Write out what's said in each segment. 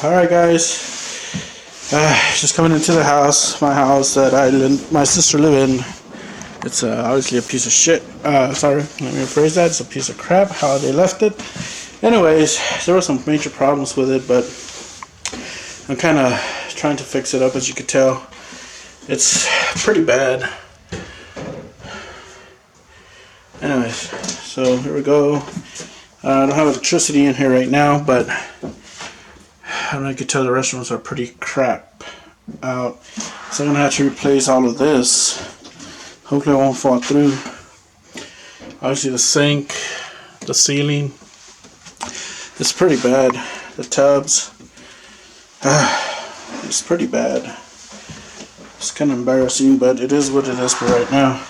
Alright guys, just coming into the house, my house that my sister live in. It's obviously a piece of shit. Sorry, let me rephrase that. It's a piece of crap how they left it. Anyways, there were some major problems with it, but I'm kind of trying to fix it up. As you can tell, it's pretty bad. Anyways, so here we go. I don't have electricity in here right now, but I can tell the restrooms are pretty crap out. So I'm going to have to replace all of this. Hopefully it won't fall through. Obviously the sink, the ceiling, it's pretty bad. The tubs, it's pretty bad. It's kind of embarrassing, but it is what it is for right now.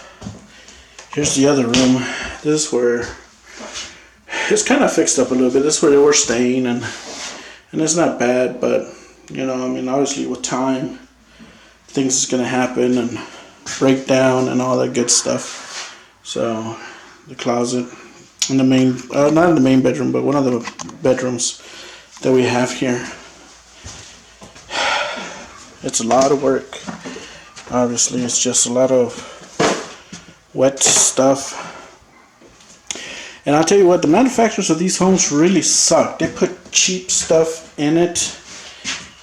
Here's the other room. This is where it's kind of fixed up a little bit. This is where they were staying, and it's not bad, but you know, I mean, obviously with time, things is gonna happen and break down and all that good stuff. So the closet in the main, not in the main bedroom, but one of the bedrooms that we have here. It's a lot of work. Obviously, it's just a lot of wet stuff. And I'll tell you what, the manufacturers of these homes really suck. They put cheap stuff in it,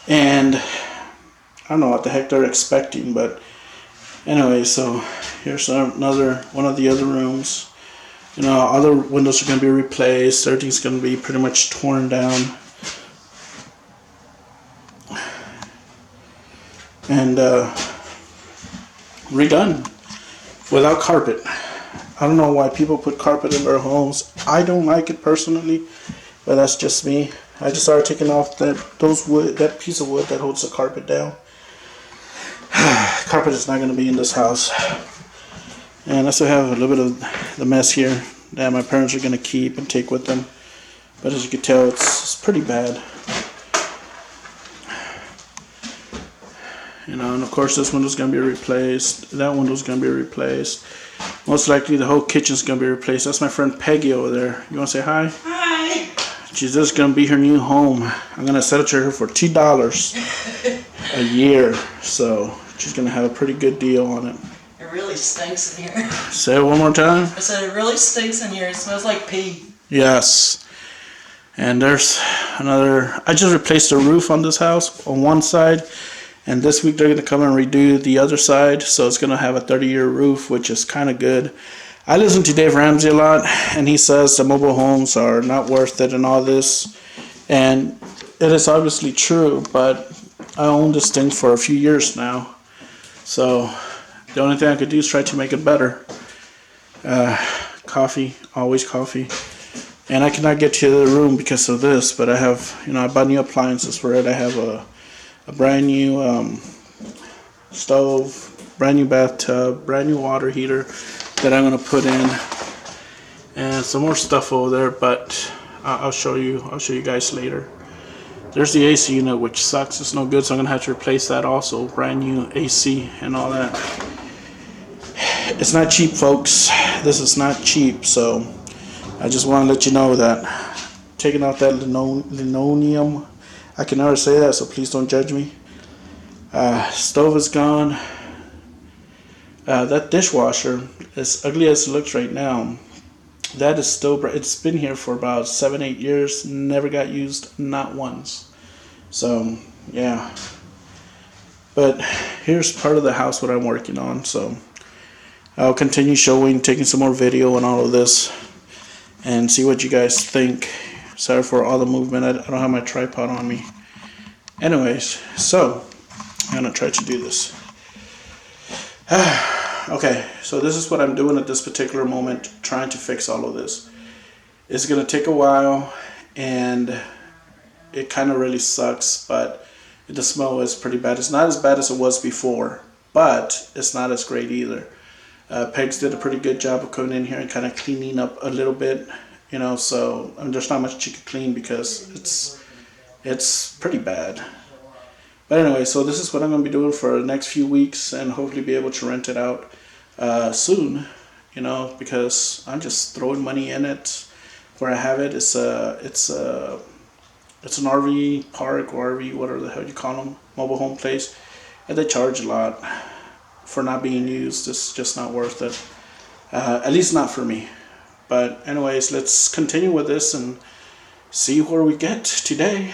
and I don't know what the heck they're expecting, but anyway, so here's another one of the other rooms. You know, other windows are going to be replaced. Everything's going to be pretty much torn down. And redone without carpet. I don't know why people put carpet in their homes. I don't like it personally, but that's just me. I just started taking off that piece of wood that holds the carpet down. Carpet is not going to be in this house. And I still have a little bit of the mess here that my parents are going to keep and take with them. But as you can tell, it's pretty bad. You know, and of course this window's going to be replaced. That window's going to be replaced. Most likely the whole kitchen's going to be replaced. That's my friend Peggy over there. You want to say hi? Hi. She's just going to be her new home. I'm going to sell it to her for $2 a year. So she's going to have a pretty good deal on it. It really stinks in here. Say it one more time. I said it really stinks in here. It smells like pee. Yes. And there's another. I just replaced the roof on this house on one side. And this week they're going to come and redo the other side. So it's going to have a 30-year roof, which is kind of good. I listen to Dave Ramsey a lot, and he says the mobile homes are not worth it and all this. And it is obviously true, but I own this thing for a few years now. So the only thing I could do is try to make it better. Coffee, always coffee. And I cannot get to the room because of this, but I have, you know, I bought new appliances for it. I have a brand new stove, brand new bathtub, brand new water heater that I'm going to put in, and some more stuff over there, but I'll show you guys later. There's the AC unit, which sucks. It's no good, so I'm going to have to replace that also. Brand new AC and all that. It's not cheap, folks. This is not cheap, so I just want to let you know that taking out that linoleum, I can never say that, so please don't judge me. Stove is gone. That dishwasher, as ugly as it looks right now, that is still, it's been here for about 7-8 years, never got used, not once. So yeah, but here's part of the house what I'm working on, so I'll continue taking some more video and all of this, and see what you guys think. Sorry for all the movement. I don't have my tripod on me. Anyways, so I'm gonna try to do this. Okay, so this is what I'm doing at this particular moment, trying to fix all of this. It's gonna take a while, and it kind of really sucks, but the smell is pretty bad. It's not as bad as it was before, but it's not as great either. Pegs did a pretty good job of coming in here and kind of cleaning up a little bit, you know, so I mean, there's not much you can clean because it's pretty bad. But anyway, so this is what I'm going to be doing for the next few weeks, and hopefully be able to rent it out soon, you know, because I'm just throwing money in it where I have it. It's it's an RV park or RV, whatever the hell you call them, mobile home place, and they charge a lot for not being used. It's just not worth it. At least not for me. But anyways, let's continue with this and see where we get today.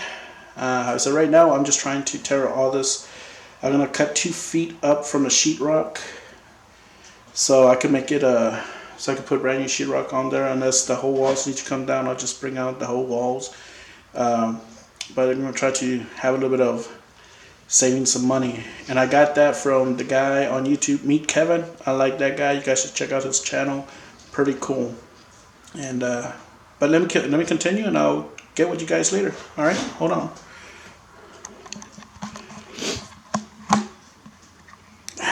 So right now I'm just trying to tear all this. I'm gonna cut 2 feet up from the sheetrock, so I can make it so I can put brand new sheetrock on there. Unless the whole walls need to come down, I'll just bring out the whole walls. But I'm gonna try to have a little bit of saving some money, and I got that from the guy on YouTube, Meet Kevin. I like that guy. You guys should check out his channel. Pretty cool. And but let me continue, and I'll get with you guys later. All right, hold on.